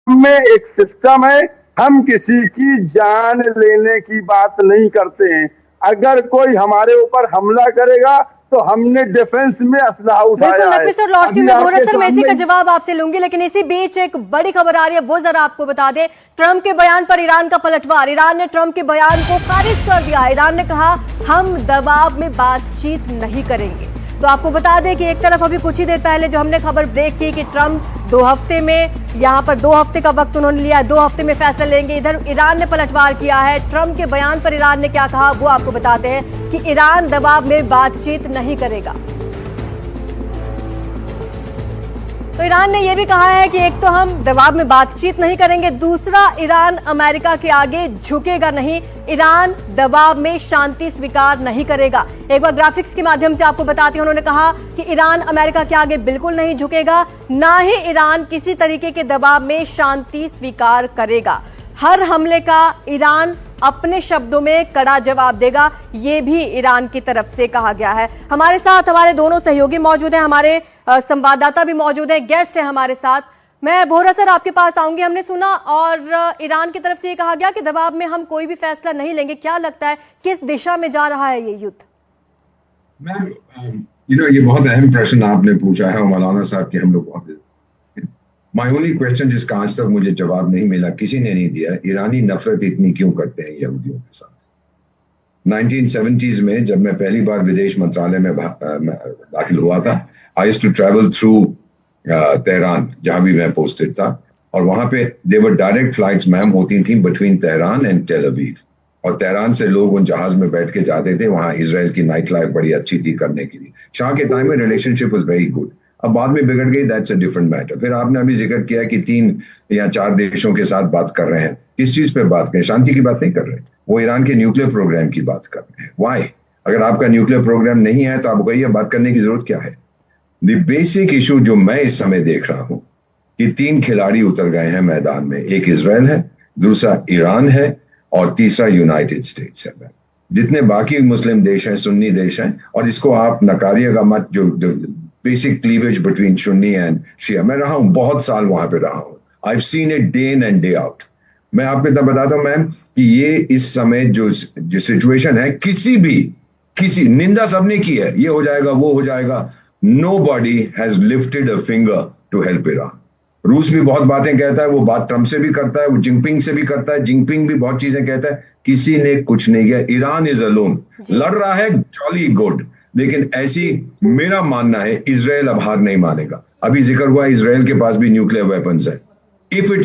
में एक सिस्टम है, हम किसी की जान लेने की बात नहीं करते हैं। अगर कोई हमारे ऊपर हमला करेगा तो हमने डिफेंस में असलहा उठाया है। बिल्कुल, लौटती मैं भोरा सर, मैं इसी का जवाब आपसे लूंगी, लेकिन इसी बीच एक बड़ी खबर आ रही है, वो जरा आपको बता दें। ट्रंप के बयान पर ईरान का पलटवार। ईरान ने ट्रंप के बयान को खारिज कर दिया। ईरान ने कहा हम दबाव में बातचीत नहीं करेंगे। तो आपको बता दें कि एक तरफ अभी कुछ ही देर पहले जो हमने खबर ब्रेक की कि ट्रंप 2 हफ्ते में, यहां पर 2 हफ्ते का वक्त उन्होंने लिया, 2 हफ्ते में फैसला लेंगे। इधर ईरान ने पलटवार किया है। ट्रंप के बयान पर ईरान ने क्या कहा वो आपको बताते हैं कि ईरान दबाव में बातचीत नहीं करेगा। तो ईरान ने यह भी कहा है कि एक तो हम दबाव में बातचीत नहीं करेंगे, दूसरा ईरान अमेरिका के आगे झुकेगा नहीं। ईरान दबाव में शांति स्वीकार नहीं करेगा। एक बार ग्राफिक्स के माध्यम से आपको बताती हूं, उन्होंने कहा कि ईरान अमेरिका के आगे बिल्कुल नहीं झुकेगा, ना ही ईरान किसी तरीके के दबाव में शांति स्वीकार करेगा। हर हमले का ईरान अपने शब्दों में कड़ा जवाब देगा, ये भी ईरान की तरफ से कहा गया है। हमारे साथ हमारे दोनों सहयोगी मौजूद हैं, हमारे संवाददाता भी मौजूद हैं, गेस्ट हैं हमारे साथ। मैं वोहरा सर आपके पास आऊंगी। हमने सुना और ईरान की तरफ से ये कहा गया कि दबाव में हम कोई भी फैसला नहीं लेंगे। क्या लगता है किस दिशा में जा रहा है ये युद्ध? मैम, ये बहुत अहम प्रश्न आपने पूछा है और मौलाना साहब के हम लोग बहुत माय ओनली क्वेश्चन जिसका आज तक मुझे जवाब नहीं मिला, किसी ने नहीं दिया, ईरानी नफरत इतनी क्यों करते हैं यहूदियों के साथ। 1970s में जब मैं पहली बार विदेश मंत्रालय में दाखिल हुआ था, I used to travel through Tehran, जहां भी मैं पोस्टेड था, और वहां पे देवर डायरेक्ट फ्लाइट्स मैम होती थी between Tehran and Tel Aviv, और तेहरान से लोग उन जहाज में बैठ के जाते थे। वहां इजराइल की नाइट लाइफ बड़ी अच्छी थी करने के लिए। शाह के टाइम में रिलेशनशिप वाज वेरी गुड। अब बाद में बिगड़ गई, दैट्स अ डिफरेंट मैटर। फिर आपने अभी जिक्र किया कि 3 या 4 देशों के साथ बात कर रहे हैं। किस चीज पे बात करें? शांति की बात नहीं कर रहे, वो ईरान के न्यूक्लियर प्रोग्राम की बात कर रहे हैं। व्हाई? अगर आपका न्यूक्लियर प्रोग्राम नहीं है तो आपको ये बात करने की जरूरत क्या है? द बेसिक इशू जो मैं इस समय देख रहा हूं कि 3 खिलाड़ी उतर गए हैं मैदान में। एक इजराइल है, दूसरा ईरान है, और तीसरा यूनाइटेड स्टेट्स है। जितने बाकी मुस्लिम देश हैं, सुन्नी देश हैं, और इसको आप नकारिएगा मत, जो basic cleavage between Sunni and Shia. मैं रहा हूं, बहुत साल वहां पे रहा हूं। I have seen it day in and day out. मैं आपको इतना बताता हूं मैम कि ये इस समय जो सिचुएशन है, किसी निंदा सबने की है, ये हो जाएगा वो हो जाएगा। Nobody has lifted a finger to help Iran. रूस भी बहुत बातें कहता है, वो बात ट्रंप से भी करता है, वो जिनपिंग से भी करता है, जिनपिंग भी बहुत चीजें कहता है, किसी ने कुछ नहीं किया। ईरान इज अलोन, लड़ रहा है, जॉली गुड, लेकिन ऐसी मेरा मानना है इजराइल अब हार नहीं मानेगा। अभी जिक्र हुआ इजराइल के पास भी न्यूक्लियर वेपन्स है। If it's